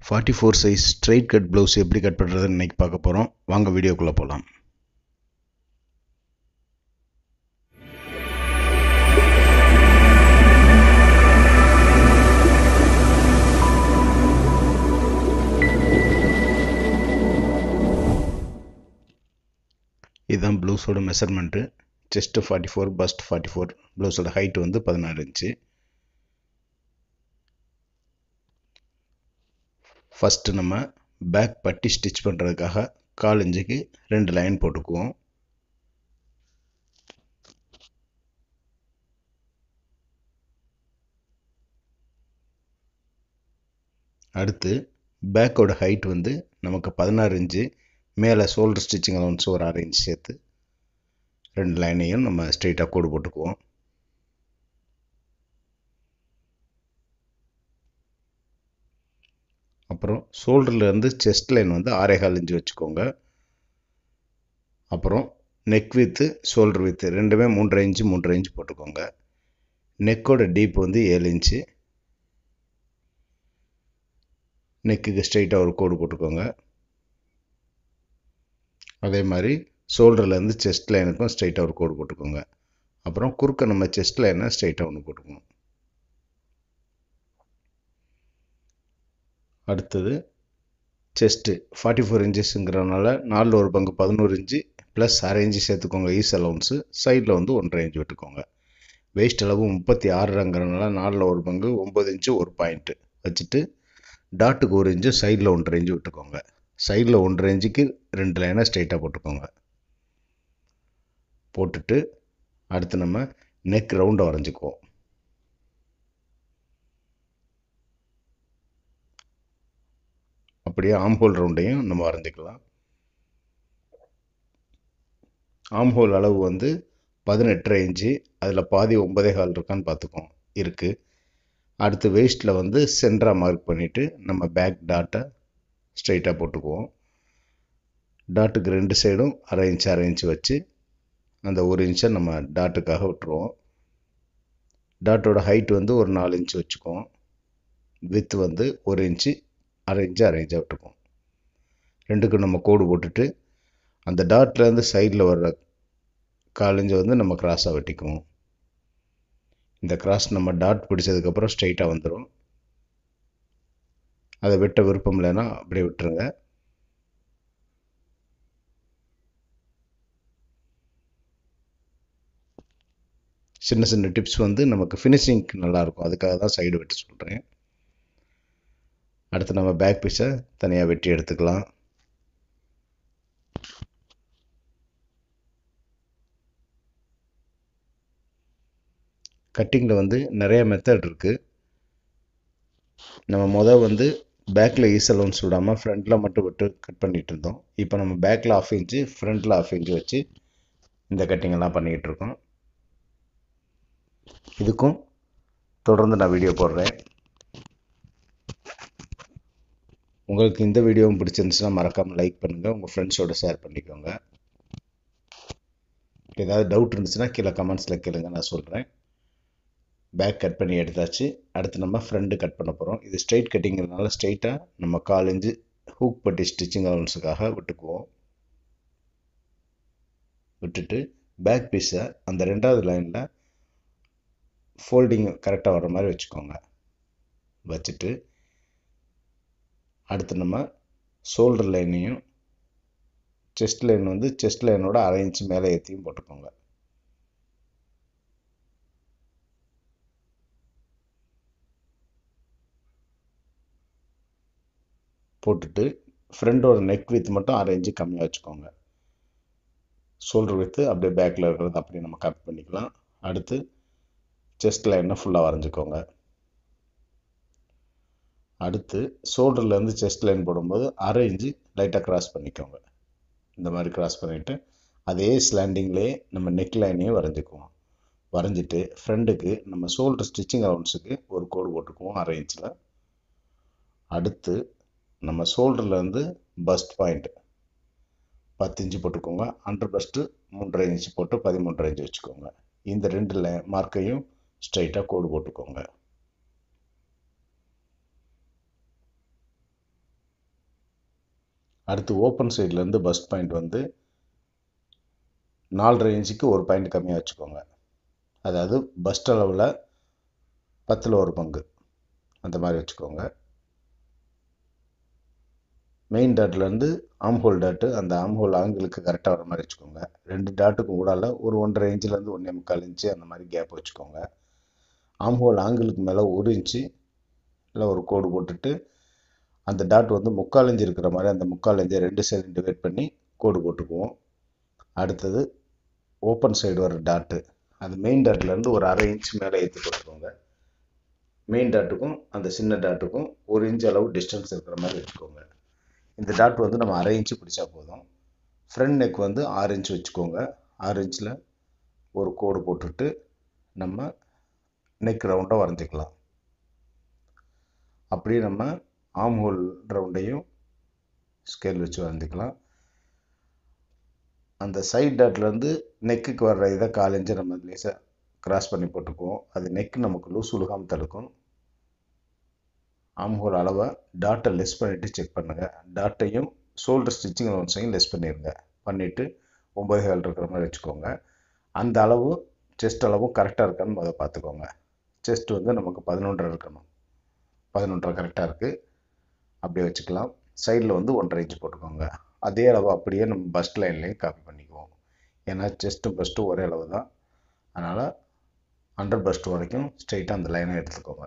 44 size straight cut blouse எப்படி cut பண்றதுன்னு இன்னைக்கு பார்க்க போறோம். வாங்க வீடியோக்குள்ள போலாம். இதுதான் ப்ளவுஸோட மெஷர்மெண்ட். செஸ்ட் 44, பஸ்ட் 44, ப்ளவுஸோட ஹைட் வந்து 16 இன்ச்சு. ஃபர்ஸ்ட் நம்ம பேக் பட்டி ஸ்டிச் பண்ணுறதுக்காக 1/4 இன்ச்சுக்கு 2 லைன் போட்டுக்குவோம். அடுத்து பேக்கோட ஹைட் வந்து நமக்கு 16 இன்ச்சு. மேலே ஷோல்டர் ஸ்டிச்சிங் அலவன்ஸ் ஒரு 1/2 இன்ச் சேர்த்து 2 லைனையும் நம்ம ஸ்ட்ரெயிட்டாக கோடு போட்டுக்குவோம். அப்புறம் ஷோல்டர்லேருந்து செஸ்ட் லைன் வந்து 6.25 இன்ச்சு வச்சுக்கோங்க. அப்புறம் நெக் வித்து ஷோல்டர் வித்து ரெண்டுமே 3.5 இன்ச்சு போட்டுக்கோங்க. நெக்கோட டீப் வந்து 7 இன்ச்சு. நெக்குக்கு ஸ்ட்ரெயிட்டாக ஒரு கோடு போட்டுக்கோங்க. அதே மாதிரி ஷோல்டர்லேருந்து செஸ்ட் லைனுக்கும் ஸ்ட்ரெயிட்டாக ஒரு கோடு போட்டுக்கோங்க. அப்புறம் குறுக்க நம்ம செஸ்ட் லைனை ஸ்ட்ரெயிட்டாக ஒன்று போட்டுக்கோங்க. அடுத்தது செஸ்ட்டு 44 இன்ச்சஸ்ங்கிறதுனால 4 ஒரு பங்கு 11 இன்ச்சு ப்ளஸ் 1/2 இன்ச்சு சேர்த்துக்கோங்க. ஈஸ் அலவுன்ஸு சைடில் வந்து 1.5 இன்ச்சு விட்டுக்கோங்க. வெயிஸ்ட் அளவு 36ங்கிறதுனால 4 ஒரு பங்கு 9 இன்ச்சு ஒரு பாயிண்ட்டு வச்சுட்டு டாட்டுக்கு 1 இன்ச்சு சைடில் 1.5 இன்ச்சு விட்டுக்கோங்க. சைடில் 1.5 இன்ச்சுக்கு 2 லைனை ஸ்ட்ரெயிட்டாக போட்டுக்கோங்க. போட்டுட்டு அடுத்து நம்ம நெக் ரவுண்டை வரைஞ்சிக்குவோம். அப்படியே ஆம்ஹோல் ரவுண்டையும் நம்ம வரைஞ்சிக்கலாம். ஆம்ஹோல் அளவு வந்து 18.5 இன்ச்சு. அதில் பாதி 9.25 இருக்கான்னு பார்த்துக்கோம். இருக்குது. அடுத்து வெயிஸ்ட்டில் வந்து சென்டராக மார்க் பண்ணிவிட்டு நம்ம பேக் டாட்டை ஸ்ட்ரெயிட்டாக போட்டுக்குவோம். டாட்டுக்கு 2 சைடும் 1/2 இன்ச்சு வச்சு அந்த 1 இன்ச்சை நம்ம டாட்டுக்காக விட்டுருவோம். டாட்டோட ஹைட் வந்து ஒரு 4 இன்ச்சு வச்சுக்குவோம். வித் வந்து 1 இன்ச்சு 1/2 இன்ச்சாக விட்டுக்குவோம். ரெண்டுக்கும் நம்ம கோடு போட்டுட்டு அந்த டாட்லேருந்து சைடில் வர்ற 1/4 இன்ச்சை வந்து நம்ம கிராஸாக வெட்டிக்குவோம். இந்த கிராஸ் நம்ம டாட் பிடிச்சதுக்கப்புறம் ஸ்ட்ரெயிட்டாக வந்துடும். அதை வெட்ட விருப்பம் இல்லைன்னா அப்படியே விட்டுருங்க. சின்ன சின்ன டிப்ஸ் வந்து நமக்கு ஃபினிஷிங்க்கு நல்லாயிருக்கும். அதுக்காக தான் சைடு வெட்ட சொல்கிறேன். அடுத்து நம்ம பேக் பீஸை தனியாக வெட்டி எடுத்துக்கலாம். கட்டிங்கில் வந்து நிறைய மெத்தட் இருக்குது. நம்ம வந்து பேக்கில் ஈஸ் அலவுன்ஸ் விடாமல் ஃப்ரண்ட்டில் மட்டும் விட்டு கட் பண்ணிகிட்டு இருந்தோம். இப்போ நம்ம பேக்கில் 1/2 இன்ச்சு ஃப்ரண்ட்டில் 1/2 இன்ச்சு வச்சு இந்த கட்டிங்கெல்லாம் பண்ணிக்கிட்டு இருக்கோம். இதுக்கும் தொடர்ந்து நான் வீடியோ போடுறேன். உங்களுக்கு இந்த வீடியோவும் பிடிச்சிருந்துச்சுன்னா மறக்காமல் லைக் பண்ணுங்கள். உங்கள் ஃப்ரெண்ட்ஸோடு ஷேர் பண்ணிக்கோங்க. ஏதாவது டவுட் இருந்துச்சுன்னா கீழே கமெண்ட்ஸில் கேளுங்க, நான் சொல்கிறேன். பேக் கட் பண்ணி எடுத்தாச்சு. அடுத்து நம்ம ஃப்ரண்ட்டு கட் பண்ண போகிறோம். இது ஸ்ட்ரெயிட் கட்டிங்கிறதுனால ஸ்ட்ரெயிட்டாக நம்ம 1/4 இன்ச்சு ஹூக் பட்டி ஸ்டிச்சிங் அலவன்ஸுக்காக விட்டுக்குவோம். விட்டுட்டு பேக் பீஸை அந்த 2வது லைனில் ஃபோல்டிங் கரெக்டாக வர மாதிரி வச்சுக்கோங்க. வச்சுட்டு அடுத்து நம்ம ஷோல்டர் லைனையும் செஸ்ட் லைன் வந்து செஸ்ட் லைனோட 1/2 இன்ச்சு மேலே ஏற்றியும் போட்டுக்கோங்க. போட்டுட்டு ஃப்ரண்டோட நெக் வித் மட்டும் 1/2 இன்ச்சு கம்மியாக வச்சுக்கோங்க. ஷோல்டர் வித்து அப்படியே பேக்கில் இருக்கிறது அப்படியே நம்ம கம்மி பண்ணிக்கலாம். அடுத்து செஸ்ட் லைனை ஃபுல்லாக வரைஞ்சிக்கோங்க. அடுத்து ஷோல்டர்லேருந்து செஸ்ட் லைன் போடும்போது 1/2 இன்ச்சு லைட்டாக கிராஸ் பண்ணிக்கோங்க. இந்த மாதிரி கிராஸ் பண்ணிவிட்டு அதே ஸ்லாண்டிங்லேயே நம்ம நெக் லைனையும் வரைஞ்சிக்குவோம். வரைஞ்சிட்டு ஃப்ரண்ட்டுக்கு நம்ம ஷோல்டர் ஸ்டிச்சிங் அலவன்ஸுக்கு ஒரு கோடு போட்டுக்குவோம் 1/2 இன்ச்சில். அடுத்து நம்ம ஷோல்டர்லேருந்து பஸ்ட் பாயிண்ட் 10 இன்ச்சு போட்டுக்கோங்க. அண்டர் பஸ்ட்டு 3.5 இன்ச்சு போட்டு 13.5 இன்ச்சு வச்சுக்கோங்க. இந்த 2 மார்க்கையும் ஸ்ட்ரைட்டாக கோடு போட்டுக்கோங்க. அடுத்து ஓப்பன் சைட்லேருந்து பஸ்ட் பாயிண்ட் வந்து 4.5 இன்ச்சுக்கு ஒரு பாயிண்ட் கம்மியாக வச்சுக்கோங்க. அதாவது பஸ்ட் அளவில் 10ல் ஒரு பங்கு அந்த மாதிரி வச்சுக்கோங்க. மெயின் டாட்லேருந்து ஆம்ஹோல் டாட்டு அந்த ஆம்ஹோல் ஆங்கிளுக்கு கரெக்டாக வர மாதிரி வச்சுக்கோங்க. 2 டாட்டுக்கும் ஊடால ஒரு 1.5 இன்ச்சிலேருந்து 1.25 இன்ச்சு அந்த மாதிரி கேப் வச்சுக்கோங்க. ஆம்ஹோல் ஆங்கிளுக்கு மேலே 1 இன்ச்சு இல்லை ஒரு கோடு போட்டுட்டு அந்த டாட் வந்து 3/4 இன்ச்சு இருக்கிற மாதிரி அந்த 3/4 இன்ச்சை 2 சைடு டிவைட் பண்ணி கோடு போட்டுக்குவோம். அடுத்தது ஓப்பன் சைடு வர டாட்டு அது மெயின் டாட்லேருந்து ஒரு 1/2 இன்ச் மேலே ஏற்றி போட்டுக்கோங்க. மெயின் டாட்டுக்கும் அந்த சின்ன டாட்டுக்கும் 1 இன்ச் அளவு டிஸ்டன்ஸ் இருக்கிற மாதிரி வச்சுக்கோங்க. இந்த டாட் வந்து நம்ம 1/2 இன்ச்சு பிடிச்சா போதும். ஃப்ரண்ட் நெக் வந்து 6 இன்ச் வச்சுக்கோங்க. 6 இன்ச்சில் ஒரு கோடு போட்டுட்டு நம்ம நெக் ரவுண்டாக வரைஞ்சிக்கலாம். அப்படியே நம்ம ஆம் ஹோல் ரவுண்டையும் ஸ்கேல் வச்சு வரைஞ்சிக்கலாம். அந்த சைட் டாட்லேருந்து நெக்குக்கு வர்ற இதை 1/4 இன்ச்சு நம்ம லேசாக கிராஸ் பண்ணி போட்டுக்குவோம். அது நெக் நமக்கு லூஸ் உழுகாமல் தடுக்கும். ஆம் ஹோல் அளவை டாட்டை லெஸ் பண்ணிவிட்டு செக் பண்ணுங்கள். டாட்டையும் ஷோல்டர் ஸ்டிச்சிங் ஒன்ஸையும் லெஸ் பண்ணிடுங்க. பண்ணிவிட்டு 9.5 இருக்கிற மாதிரி வச்சுக்கோங்க. அந்த அளவு செஸ்ட் அளவும் கரெக்டாக இருக்கான்னு முதல்ல பார்த்துக்கோங்க. செஸ்ட் வந்து நமக்கு 11.5 இருக்கணும். 11.5 கரெக்டாக இருக்குது. அப்படியே வச்சுக்கலாம். சைடில் வந்து 1.5 இன்ச் போட்டுக்கோங்க. அதே அளவு அப்படியே நம்ம பஸ்ட் லைன்லேயும் காப்பி பண்ணிக்குவோம். ஏன்னா செஸ்ட்டும் பஸ்ட்டும் ஒரே அளவு தான். அதனால் அண்டர் பஸ்ட் வரைக்கும் ஸ்ட்ரெயிட்டாக அந்த லைனை எடுத்துக்கோங்க.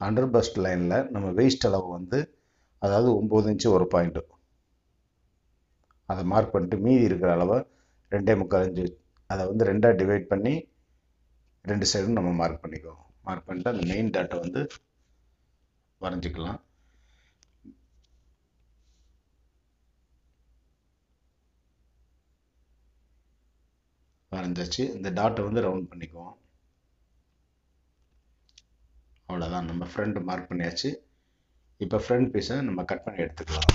அண்டர் பஸ்ட் லைனில் நம்ம வெயிஸ்ட் அளவு வந்து அதாவது 9 இன்ச்சு ஒரு பாயிண்ட்டு அதை மார்க் பண்ணிட்டு மீதி இருக்கிற அளவை 2.75 இன்ச்சு அதை வந்து 2ஆக டிவைட் பண்ணி 2 சைடும் நம்ம மார்க் பண்ணிக்குவோம். மார்க் பண்ணிட்டு அந்த மெயின் டாட்டை வந்து வரைஞ்சிக்கலாம். வரைஞ்சாச்சு. இந்த டாட்டை வந்து ரவுண்ட் பண்ணிக்குவோம். அவ்வளோதான், நம்ம ஃப்ரண்ட் மார்க் பண்ணியாச்சு. இப்போ ஃப்ரண்ட் பீஸை நம்ம கட் பண்ணி எடுத்துக்கலாம்.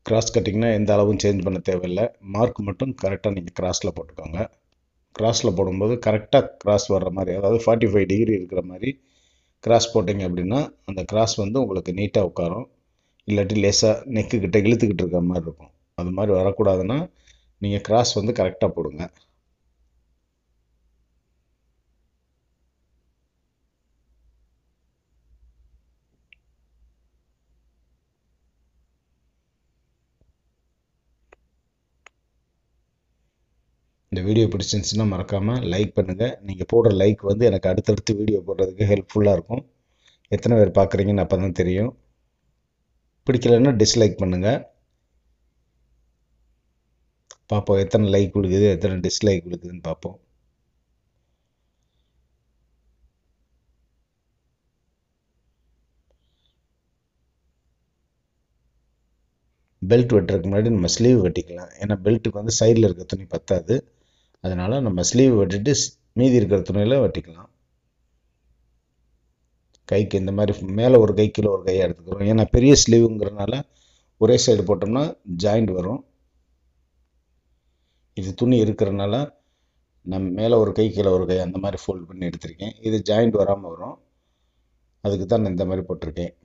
கிராஸ் கட்டிங்னா எந்த அளவும் சேஞ்ச் பண்ண தேவையில்லை. மார்க் மட்டும் கரெக்டாக நீங்கள் கிராஸில் போட்டுக்கோங்க. கிராஸில் போடும்போது கரெக்டாக கிராஸ் வர்ற மாதிரி, அதாவது 45 டிகிரி இருக்கிற மாதிரி கிராஸ் போட்டிங்க அப்படின்னா அந்த கிராஸ் வந்து உங்களுக்கு நீட்டாக உட்காரும். இல்லாட்டி லேசாக நெக்குக்கிட்ட இழுத்துக்கிட்டு இருக்கிற மாதிரி இருக்கும். அது மாதிரி வரக்கூடாதுன்னா நீங்கள் கிராஸ் வந்து கரெக்டாக போடுங்க. இந்த வீடியோ பிடிச்சிருந்துச்சுன்னா மறக்காமல் லைக் பண்ணுங்கள். நீங்கள் போடுற லைக் வந்து எனக்கு அடுத்தடுத்து வீடியோ போடுறதுக்கு ஹெல்ப்ஃபுல்லாக இருக்கும். எத்தனை பேர் பார்க்குறீங்கன்னு அப்போ தான் தெரியும். பிடிக்கலைன்னா டிஸ்லைக் பண்ணுங்கள். பார்ப்போம் எத்தனை லைக் கொடுக்குது எத்தனை டிஸ்லைக் கொடுக்குதுன்னு பார்ப்போம். பெல்ட் வெட்டுறதுக்கு முன்னாடி நம்ம ஸ்லீவ் வெட்டிக்கலாம். ஏன்னா பெல்ட்டுக்கு வந்து சைடில் இருக்க துணி பத்தாது. அதனால் நம்ம ஸ்லீவ் வெட்டிட்டு மீதி இருக்கிற துணியில் வெட்டிக்கலாம். கைக்கு இந்த மாதிரி மேலே ஒரு கை கீழே ஒரு கையாக எடுத்துக்கிறோம். ஏன்னா பெரிய ஸ்லீவுங்கிறதுனால ஒரே சைடு போட்டோம்னா ஜாயிண்ட் வரும். இது துணி இருக்கிறதுனால நம்ம மேலே ஒரு கை கீழே ஒரு கை அந்த மாதிரி ஃபோல்ட் பண்ணி எடுத்திருக்கேன். இது ஜாயிண்ட் வராமல் வரும். அதுக்கு தான் நான் இந்த மாதிரி போட்டிருக்கேன்.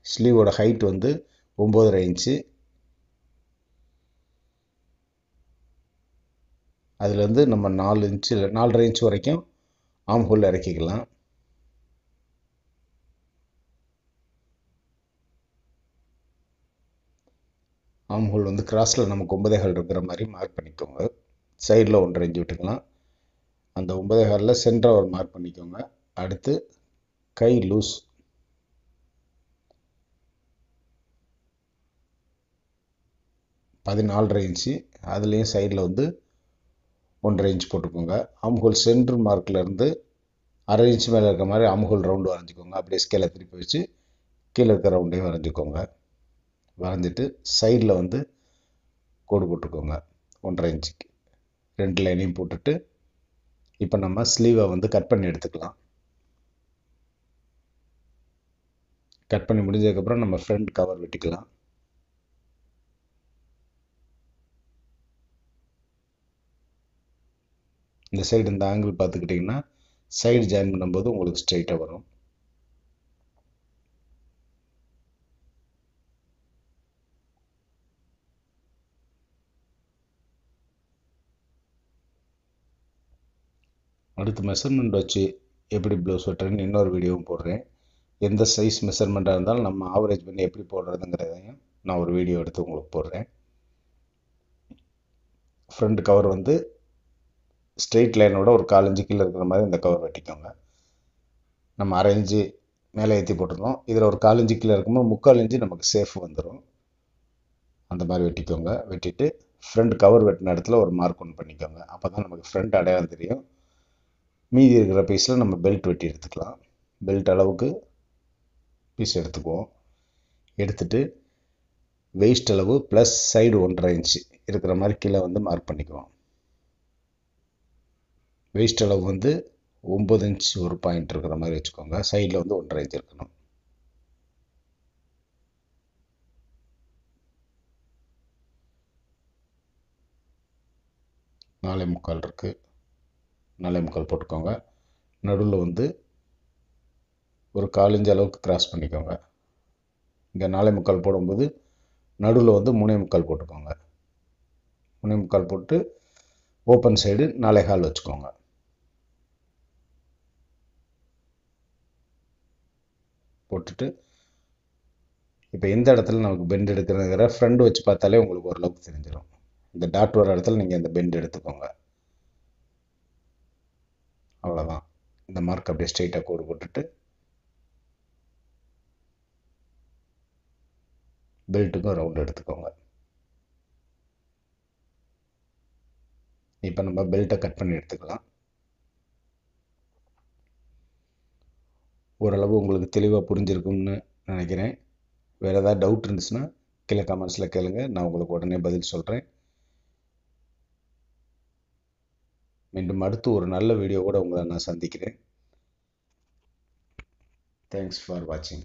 ஸ்லீவோட ஹைட் வந்து 9.5 இன்ச்சு. அதுலேருந்து நம்ம 4 இன்ச்சு 4.5 இன்ச் வரைக்கும் ஆம் ஹோல் இறக்கிக்கலாம். ஆம் ஹோல் வந்து கிராஸில் நமக்கு 9.5 இருக்கிற மாதிரி மார்க் பண்ணிக்கோங்க. சைடில் 1.5 இன்ச் விட்டுக்கலாம். அந்த 9.5 சென்டராக ஒரு மார்க் பண்ணிக்கோங்க. அடுத்து கை லூஸ் 14.5 இன்ச்சு. அதுலேயும் சைடில் வந்து 1.5 இன்ச் போட்டுக்கோங்க. ஆம் ஹோல் சென்டர் மார்க்லேருந்து 1/2 இன்ச் மேலே இருக்கிற மாதிரி ஆம் ஹோல் ரவுண்டு வரைஞ்சிக்கோங்க. அப்படியே ஸ்கேலை திருப்பி வச்சு கீழே இருக்கிற ரவுண்டையும் வரைஞ்சிக்கோங்க. வரைஞ்சிட்டு சைடில் வந்து கோடு போட்டுக்கோங்க 1.5 இன்ச்சுக்கு. 2 லைனையும் போட்டுட்டு இப்போ நம்ம ஸ்லீவை வந்து கட் பண்ணி எடுத்துக்கலாம். கட் பண்ணி முடிஞ்சதுக்கப்புறம் நம்ம ஃப்ரண்ட் கவர் வெட்டிக்கலாம். இந்த சைடு இந்த ஆங்கிள் பார்த்துக்கிட்டிங்கன்னா சைடு ஜாயின் பண்ணும்போது உங்களுக்கு ஸ்ட்ரைட்டாக வரும். அடுத்து மெஷர்மெண்ட் வச்சு எப்படி ப்ளவுஸ் வெட்டுறேன்னு இன்னொரு வீடியோவும் போடுறேன். எந்த சைஸ் மெஷர்மெண்ட்டாக இருந்தாலும் நம்ம ஆவரேஜ் பண்ணி எப்படி போடுறதுங்கிறதையும் நான் ஒரு வீடியோ எடுத்து உங்களுக்கு போடுறேன். ஃப்ரண்ட் கவர் வந்து ஸ்ட்ரெயிட் லைனோட ஒரு 1/4 இன்ச்சு கீழே இருக்கிற மாதிரி இந்த கவர் வெட்டிக்கோங்க. நம்ம 1/2 இன்ச்சு மேலே ஏற்றி போட்டிருக்கோம். இதில் ஒரு 1/4 இன்ச்சு கீழே இருக்கும்போது 3/4 இன்ச்சு நமக்கு சேஃப் வந்துடும். அந்த மாதிரி வெட்டிக்கோங்க. வெட்டிட்டு ஃப்ரண்ட் கவர் வெட்டின இடத்துல ஒரு மார்க் ஒன்று பண்ணிக்கோங்க. அப்போ தான் நமக்கு ஃப்ரண்ட் அடையாளம் தெரியும். மீதி இருக்கிற பீஸில் நம்ம பெல்ட் வெட்டி எடுத்துக்கலாம். பெல்ட் அளவுக்கு பீஸ் எடுத்துக்குவோம். எடுத்துட்டு வெயிஸ்ட் அளவு ப்ளஸ் சைடு 1/2 இன்ச்சு இருக்கிற மாதிரி கீழே வந்து மார்க் பண்ணிக்குவோம். வெயிஸ்ட் அளவு வந்து 9 இன்ச் ஒரு பாயிண்ட் இருக்கிற மாதிரி வச்சுக்கோங்க. சைடில் வந்து 1/2 இன்ச் இருக்கணும். நாலே முக்கால் இருக்குது. 4.25 போட்டுக்கோங்க. நடுவில் வந்து ஒரு 1/4 இன்ச் அளவுக்கு கிராஸ் பண்ணிக்கோங்க. இங்கே 4.25 போடும்போது நடுவில் வந்து 3.25 போட்டுக்கோங்க. 3.25 போட்டு ஓப்பன் சைடு 4.25 வச்சுக்கோங்க. போட்டுட்டு இப்போ எந்த இடத்துல நமக்கு பெண்ட் எடுக்கிறதுங்கிற ஃப்ரண்ட் வச்சு பார்த்தாலே உங்களுக்கு ஓரளவுக்கு தெரிஞ்சிடும். இந்த டாட் வர இடத்துல நீங்கள் இந்த பெண்ட் எடுத்துக்கோங்க. அவ்வளோதான். இந்த மார்க் அப்படியே ஸ்ட்ரைட்டாக கோடு போட்டுட்டு பெல்ட்டுக்கும் ரவுண்ட் எடுத்துக்கோங்க. இப்போ நம்ம பெல்ட்டை கட் பண்ணி எடுத்துக்கலாம். ஓரளவு உங்களுக்கு தெளிவாக புரிஞ்சிருக்கும்னு நினைக்கிறேன். வேறு ஏதாவது டவுட் இருந்துச்சுன்னா கீழே கமெண்ட்ஸில் கேளுங்க. நான் உங்களுக்கு உடனே பதில் சொல்கிறேன். மீண்டும் அடுத்து ஒரு நல்ல வீடியோவோட உங்களை நான் சந்திக்கிறேன். தேங்க்ஸ் ஃபார் வாட்சிங்.